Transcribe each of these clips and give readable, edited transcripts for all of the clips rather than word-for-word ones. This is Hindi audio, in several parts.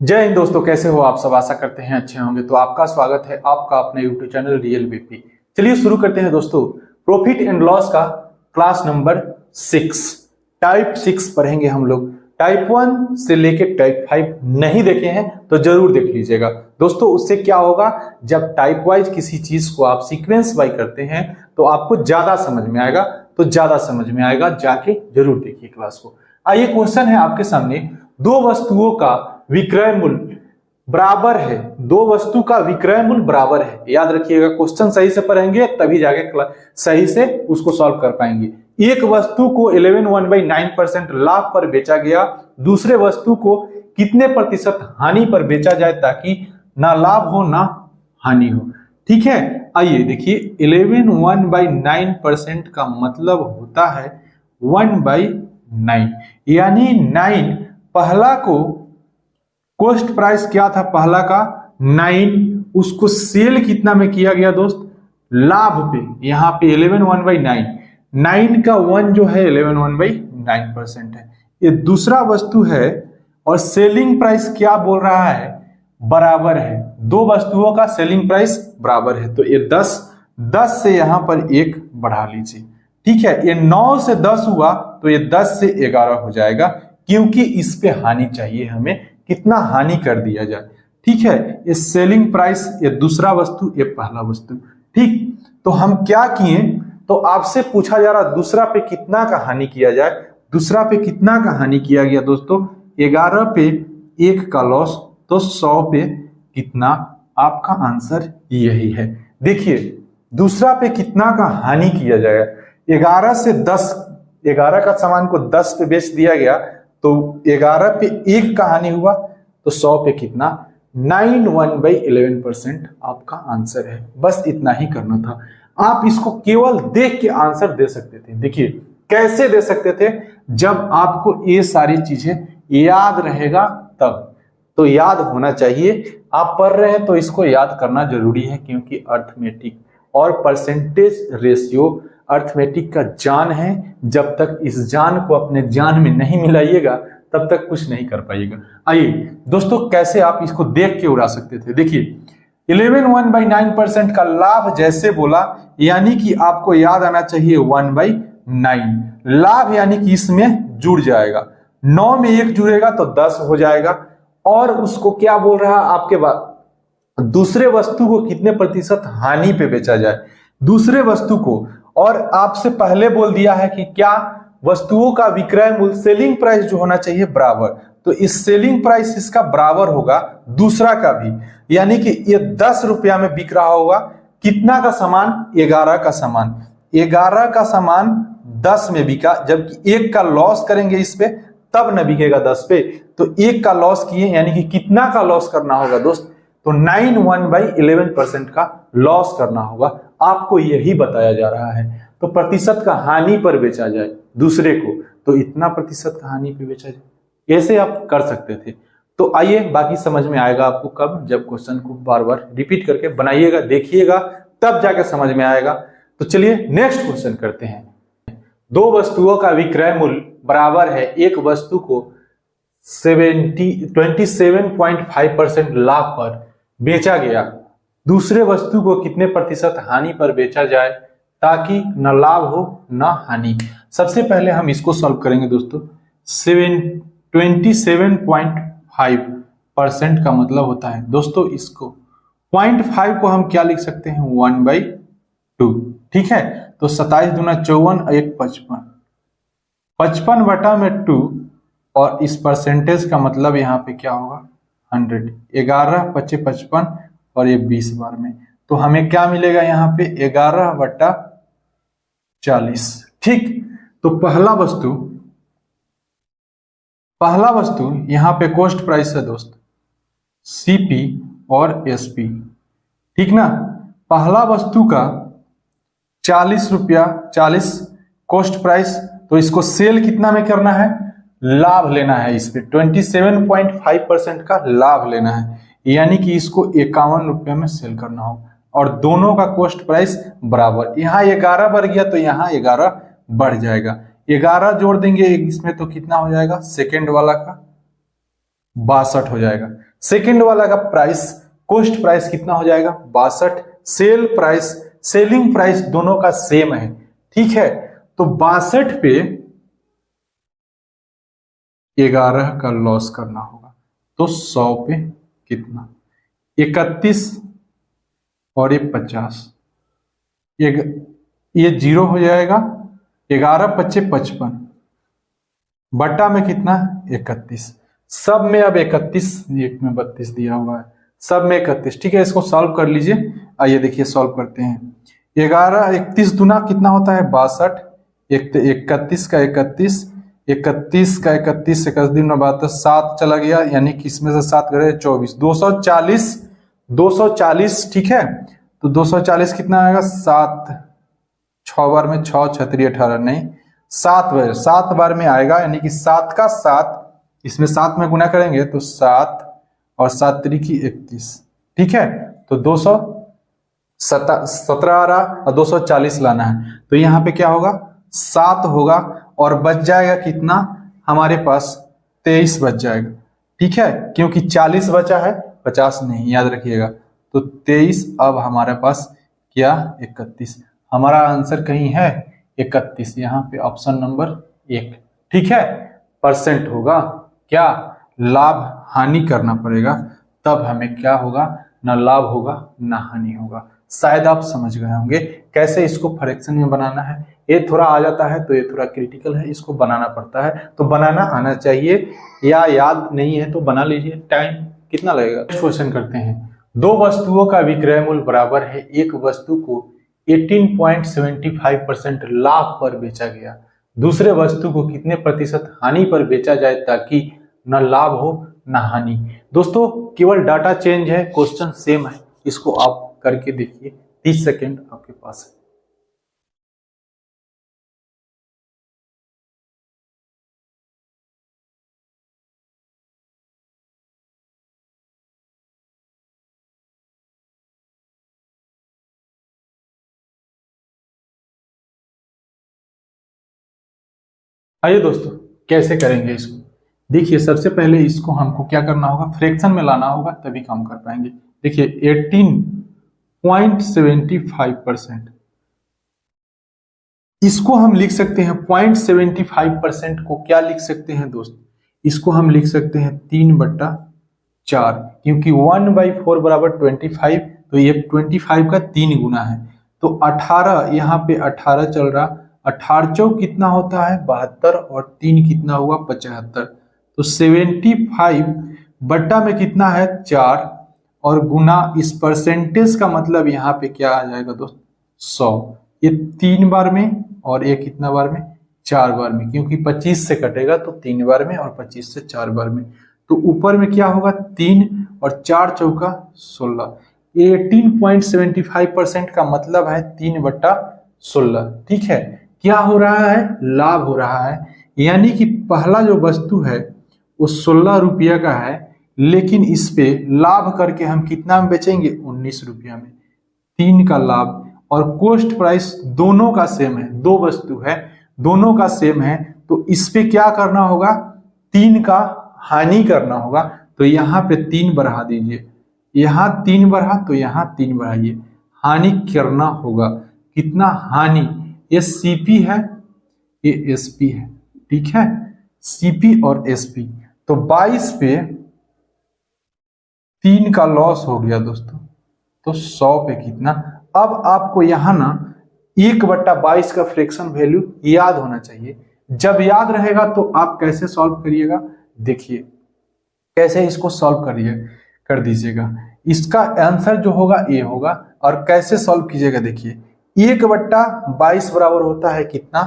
जय हिंद दोस्तों, कैसे हो आप सब। आशा करते हैं अच्छे होंगे। तो आपका स्वागत है आपका अपने यूट्यूब चैनल रियल बीपी। चलिए शुरू करते हैं दोस्तों। प्रॉफिट एंड लॉस का क्लास नंबर 6 टाइप 6 पढ़ेंगे हम लोग। टाइप 1 से लेके टाइप 5 नहीं देखे हैं तो जरूर देख लीजिएगा दोस्तों। उससे क्या होगा, जब टाइप वाइज किसी चीज को आप सीक्वेंस वाइज करते हैं तो आपको ज्यादा समझ में आएगा। जाके जरूर देखिए क्लास को। आइए, क्वेश्चन है आपके सामने। दो वस्तुओं का विक्रय मूल्य बराबर है। दो वस्तु का विक्रय मूल्य बराबर है। याद रखिएगा, क्वेश्चन सही से पढ़ेंगे तभी जाके सही से उसको सॉल्व कर पाएंगे। एक वस्तु को 11/9% लाभ पर बेचा गया, दूसरे वस्तु को कितने प्रतिशत हानि पर बेचा जाए ताकि ना लाभ हो ना हानि हो। ठीक है, आइए देखिए। 11/9% का मतलब होता है 1/9, यानी 9 पहला को कॉस्ट प्राइस क्या था, पहला का 9, उसको सेल कितना में किया गया दोस्त, लाभ पे। यहाँ पे 11/9, 9 का 1 जो है 11/9% है। ये दूसरा वस्तु है और सेलिंग प्राइस क्या बोल रहा है, बराबर है। दो वस्तुओं का सेलिंग प्राइस बराबर है तो ये 10 से यहां पर 1 बढ़ा लीजिए। ठीक है, ये 9 से 10 हुआ तो ये 10 से 11 हो जाएगा, क्योंकि इस पे हानि चाहिए हमें, कितना हानि कर दिया जाए। ठीक है, ये सेलिंग प्राइस, ये दूसरा वस्तु, ये पहला वस्तु। ठीक, तो हम क्या किए, तो आपसे पूछा जा रहा दूसरा पे कितना का हानि किया जाए। दूसरा पे कितना का हानि किया गया दोस्तों, 11 पे 1 का लॉस, तो 100 पे कितना। आपका आंसर यही है। देखिए, दूसरा पे कितना का हानि किया जाएगा। 11 से 10, 11 का सामान को 10 पे बेच दिया गया तो 11 पे 1 का हानि हुआ तो 100 पे कितना, 91/11% आपका आंसर है। बस इतना ही करना था। आप इसको केवल देख के आंसर दे सकते थे। देखिए कैसे दे सकते थे, जब आपको ये सारी चीजें याद रहेगा तब। तो याद होना चाहिए, आप पढ़ रहे हैं तो इसको याद करना जरूरी है, क्योंकि अर्थमेटिक और परसेंटेज रेशियो अर्थमेटिक का जान है। जब तक इस जान को अपने जान में नहीं मिलाइएगा तब तक कुछ नहीं कर पाइएगा। आइए दोस्तों, कैसे आप इसको देख के उड़ा सकते थे। देखिए 11/9% का लाभ जैसे बोला, यानी कि आपको याद आना चाहिए 1/9 लाभ, यानी कि इसमें जुड़ जाएगा। 9 में 1 जुड़ेगा तो 10 हो जाएगा। और उसको क्या बोल रहा है आपके बाद, दूसरे वस्तु को कितने प्रतिशत हानि पे बेचा जाए, दूसरे वस्तु को। और आपसे पहले बोल दिया है कि क्या, वस्तुओं का विक्रय मूल्य, सेलिंग प्राइस जो होना चाहिए बराबर, तो इस सेलिंग प्राइस इसका बराबर होगा दूसरा का भी, यानी कि ये 10 रुपया में बिक रहा होगा। कितना का सामान, 11 का सामान, 11 का सामान 10 में बिका, जबकि 1 का लॉस करेंगे इस पे तब न बिकेगा 10 पे। तो 1 का लॉस किए, यानी कि कितना का लॉस करना होगा दोस्त, तो 91/11% का लॉस करना होगा। आपको यही बताया जा रहा है। तो प्रतिशत का हानि पर बेचा जाए दूसरे को, तो इतना प्रतिशत का हानि पे बेचा जाए, ऐसे आप कर सकते थे। तो आइए, बाकी समझ में आएगा आपको कब, जब क्वेश्चन को बार बार रिपीट करके बनाइएगा, देखिएगा, तब जाके समझ में आएगा। तो चलिए नेक्स्ट क्वेश्चन करते हैं। दो वस्तुओं का विक्रय मूल्य बराबर है। एक वस्तु को 27.5% लाभ पर बेचा गया, दूसरे वस्तु को कितने प्रतिशत हानि पर बेचा जाए ताकि न लाभ हो न हानि। सबसे पहले हम इसको सॉल्व करेंगे दोस्तों। 27.5% का मतलब होता है दोस्तों, इसको 0.5 को हम क्या लिख सकते हैं, 1/2। ठीक है, तो 27 दूना 54, 1 55, 55 बटा में 2, और इस परसेंटेज का मतलब यहाँ पे क्या होगा, 100। 11 × 25 55 और ये 20 बार में, तो हमें क्या मिलेगा यहाँ पे, 11/40। ठीक, तो पहला वस्तु यहाँ पे कॉस्ट प्राइस है दोस्त, सीपी और एसपी। ठीक ना, पहला वस्तु का 40 रुपया, 40 कॉस्ट प्राइस, तो इसको सेल कितना में करना है, लाभ लेना है। इस पे 27.5% का लाभ लेना है, यानी कि इसको 51 रुपये में सेल करना होगा। और दोनों का कॉस्ट प्राइस बराबर, यहाँ 11 बढ़ गया तो यहाँ 11 बढ़ जाएगा। 11 जोड़ देंगे इसमें तो कितना हो जाएगा, सेकेंड वाला का 62 हो जाएगा। सेकंड वाला का प्राइस, कॉस्ट प्राइस कितना हो जाएगा 62। सेल प्राइस, सेलिंग प्राइस दोनों का सेम है, ठीक है। तो 62 पे 11 का लॉस करना होगा, तो 100 पे कितना 31 और ये 50, ये 0 हो जाएगा। 11 पच्चे 55 बटा में कितना 31, सब में अब 31, एक में 32 दिया हुआ है, सब में 31, ठीक है। इसको सॉल्व कर लीजिए। आइए देखिए सॉल्व करते हैं। 11 31 दुना कितना होता है 62, 31 का 31, 31 का 31 से 31 में 72, 7 चला गया, यानी कि इसमें से 7 गए 24, 240, 240, ठीक है। तो 240 कितना आएगा 7, 6 बार में 6 छतरी 18, नहीं 7 बार में आएगा, यानी कि 7 का 7, इसमें 7 में गुना करेंगे तो 7 और 7 त्रिकी 31, ठीक है। तो 217 आ रहा और 240 लाना है, तो यहाँ पे क्या होगा 7 होगा और बच जाएगा कितना हमारे पास 23 बच जाएगा, ठीक है, क्योंकि 40 बचा है 50 नहीं, याद रखिएगा। तो 23, अब हमारे पास क्या 31, हमारा आंसर कहीं है 31, यहाँ पे ऑप्शन नंबर 1, ठीक है। परसेंट होगा क्या, लाभ हानि करना पड़ेगा, तब हमें क्या होगा, ना लाभ होगा ना हानि होगा। शायद आप समझ गए होंगे कैसे इसको फ्रैक्शन में बनाना है। ये थोड़ा आ जाता है तो ये थोड़ा क्रिटिकल है, इसको बनाना पड़ता है, तो बनाना आना चाहिए, या याद नहीं है तो बना लीजिए। टाइम कितना लगेगा। क्वेश्चन करते हैं। दो वस्तुओं का विक्रय मूल्य बराबर है, एक वस्तु को 18.75% लाभ पर बेचा गया, दूसरे वस्तु को कितने प्रतिशत हानि पर बेचा जाए ताकि न लाभ हो न हानि। दोस्तों केवल डाटा चेंज है, क्वेश्चन सेम है, इसको आप करके देखिए, 30 सेकेंड आपके पास है। आइए दोस्तों कैसे करेंगे इसको, देखिए सबसे पहले इसको हमको क्या करना होगा, फ्रैक्शन में लाना होगा तभी काम कर पाएंगे। देखिए 18.75%, इसको हम लिख सकते हैं 0.75% को क्या लिख सकते हैं दोस्त, इसको हम लिख सकते हैं 3/4, क्योंकि 1/4 बराबर 25, तो ये 25 का 3 गुना है, तो 18, यहाँ पे 18 चल रहा, 18 चौक कितना होता है 72 और 3 कितना हुआ 75, तो 75 बट्टा में कितना है 4 और गुना इस परसेंटेज का मतलब यहाँ पे क्या आ जाएगा दोस्त 100, ये 3 बार में और ये कितना बार में 4 बार में, क्योंकि 25 से कटेगा तो 3 बार में और 25 से 4 बार में, तो ऊपर में क्या होगा 3 और 4 चौका 16, 18.75% का मतलब है 3/16, ठीक है। क्या हो रहा है, लाभ हो रहा है, यानी कि पहला जो वस्तु है वो 16 रुपया का है, लेकिन इस पे लाभ करके हम कितना में बेचेंगे 19 रुपया में, 3 का लाभ, और कॉस्ट प्राइस दोनों का सेम है, दो वस्तु है दोनों का सेम है, तो इस पे क्या करना होगा 3 का हानि करना होगा, तो यहाँ पे 3 बढ़ा दीजिए, यहाँ 3 बढ़ा तो यहाँ 3 बढ़ाइए, हानि करना होगा, कितना हानि, ये सीपी है ये एसपी है, ठीक है, सीपी और एसपी, तो 22 पे 3 का लॉस हो गया दोस्तों, तो 100 पे कितना। अब आपको यहाँ ना 1/22 का फ्रैक्शन वैल्यू याद होना चाहिए, जब याद रहेगा तो आप कैसे सॉल्व करिएगा, देखिए कैसे इसको सॉल्व कर दीजिएगा, इसका आंसर जो होगा ये होगा, और कैसे सॉल्व कीजिएगा देखिए 1/22 बराबर होता है कितना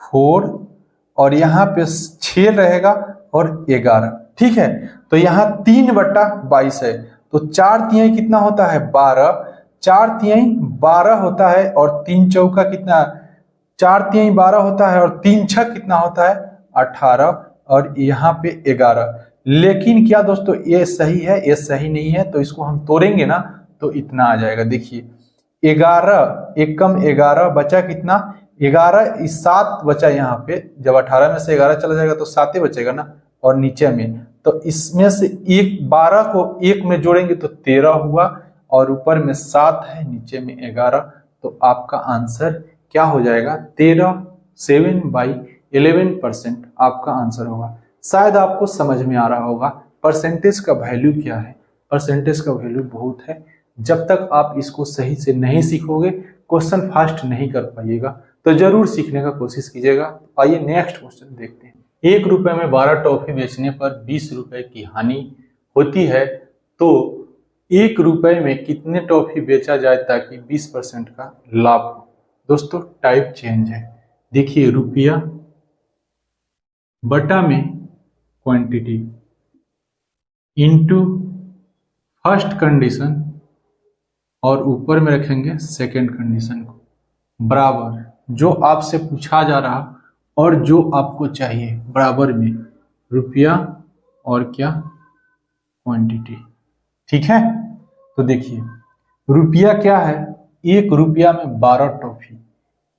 4, और यहाँ पे 6 रहेगा और 11, ठीक है, तो यहाँ 3/22 है, तो 4 तिहाई कितना होता है 12, 4 तिहाई 12 होता है, और 3 चौका कितना 4 तिहाई 12 होता है, और 3 छक कितना होता है 18, और यहाँ पे 11, लेकिन क्या दोस्तों ये सही है ये सही नहीं है, तो इसको हम तोड़ेंगे ना तो इतना आ जाएगा, देखिए 11 एक कम 11 बचा कितना 11, 7 बचा यहाँ पे, जब 18 में से 11 चला जाएगा तो 7 ही बचेगा ना, और नीचे में तो इसमें से 12 को 1 में जोड़ेंगे तो 13 हुआ, और ऊपर में 7 है, नीचे में 11, तो आपका आंसर क्या हो जाएगा? 13, 7/11% आपका आंसर होगा। शायद आपको समझ में आ रहा होगा परसेंटेज का वैल्यू क्या है। परसेंटेज का वैल्यू बहुत है। जब तक आप इसको सही से नहीं सीखोगे, क्वेश्चन फास्ट नहीं कर पाइएगा, तो जरूर सीखने का कोशिश कीजिएगा। आइए नेक्स्ट क्वेश्चन देखते हैं। 1 रुपए में 12 टॉफी बेचने पर 20 रुपए की हानि होती है, तो 1 रुपए में कितने टॉफी बेचा जाए ताकि 20% का लाभ हो? दोस्तों टाइप चेंज है। देखिए, रुपया बटा में क्वांटिटी इनटू फर्स्ट कंडीशन और ऊपर में रखेंगे सेकंड कंडीशन को, बराबर जो आपसे पूछा जा रहा और जो आपको चाहिए बराबर में रुपया और क्या? क्वांटिटी। ठीक है, तो देखिए रुपया क्या है? 1 रुपया में 12 टॉफी,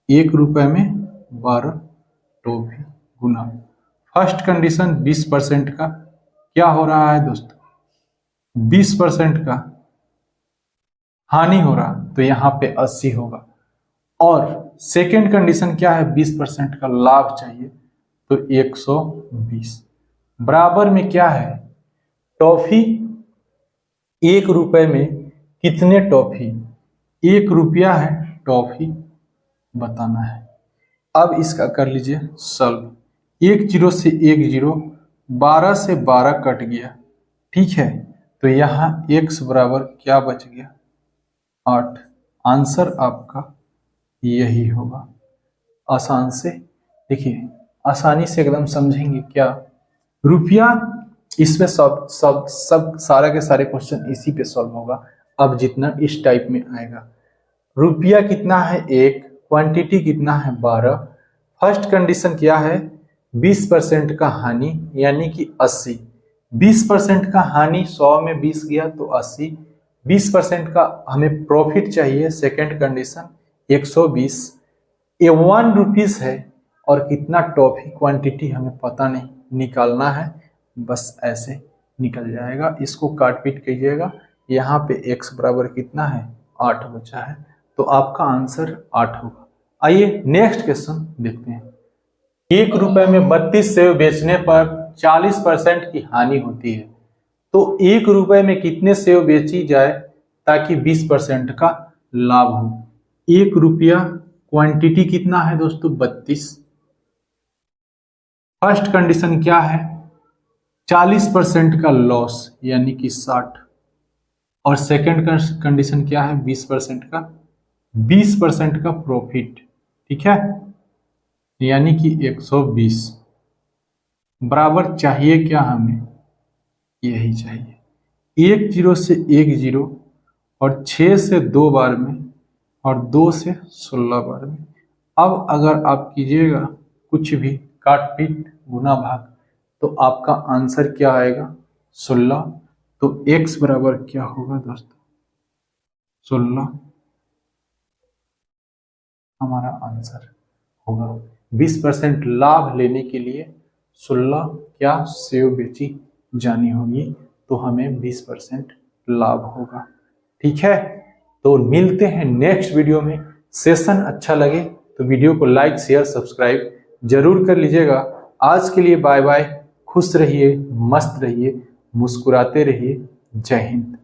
1 रुपए में 12 टॉफी गुना फर्स्ट कंडीशन 20% का क्या हो रहा है दोस्तों? 20% का हानि हो रहा, तो यहाँ पे 80 होगा। और सेकेंड कंडीशन क्या है? 20% का लाभ चाहिए, तो 120 बराबर में क्या है? टॉफी 1 रुपए में कितने टॉफी? 1 रुपया है, टॉफी बताना है। अब इसका कर लीजिए सॉल्व। 1 0 से 1 0, 12 से 12 कट गया, ठीक है, तो यहाँ x बराबर क्या बच गया? 8। आंसर आपका यही होगा। आसान से देखिए, आसानी से एकदम समझेंगे क्या? रुपया, इसमें सब सारा के सारे क्वेश्चन इसी पे सॉल्व होगा। अब जितना इस टाइप में आएगा, रुपया कितना है? 1, क्वांटिटी कितना है? 12, फर्स्ट कंडीशन क्या है? 20% का हानि यानी कि 80। 20% का हानि 100 में 20 गया तो 80। 20% का हमें प्रॉफिट चाहिए, सेकेंड कंडीशन 120। ये 1 रुपीस है, और कितना टॉफी क्वांटिटी हमें पता नहीं, निकालना है, बस ऐसे निकल जाएगा। इसको काट पीट कीजिएगा। यहाँ पे x बराबर कितना है? 8 बचा है, तो आपका आंसर 8 होगा। आइए नेक्स्ट क्वेश्चन देखते हैं। 1 रुपए में 32 सेव बेचने पर 40% की हानि होती है, तो 1 रुपए में कितने सेव बेची जाए ताकि 20% का लाभ हो? 1 रुपया, क्वांटिटी कितना है दोस्तों? 32। फर्स्ट कंडीशन क्या है? 40% का लॉस यानी कि 60, और सेकंड कंडीशन क्या है? 20% का 20% का प्रॉफिट, ठीक है, यानी कि 120 बराबर चाहिए क्या हमें? यही चाहिए। 1 0 से 1 0, और 6 से 2 बार में, और 2 से 16 बार में। अब अगर आप कीजिएगा कुछ भी काट पीट गुना भाग, तो आपका आंसर क्या आएगा? 16। तो x बराबर क्या होगा दोस्तों? 16 हमारा आंसर होगा। 20% लाभ लेने के लिए 16 क्या सेव बेची जानी होगी, तो हमें 20% लाभ होगा। ठीक है, तो मिलते हैं नेक्स्ट वीडियो में। सेशन अच्छा लगे तो वीडियो को लाइक शेयर सब्सक्राइब जरूर कर लीजिएगा। आज के लिए बाय बाय। खुश रहिए, मस्त रहिए, मुस्कुराते रहिए। जय हिंद।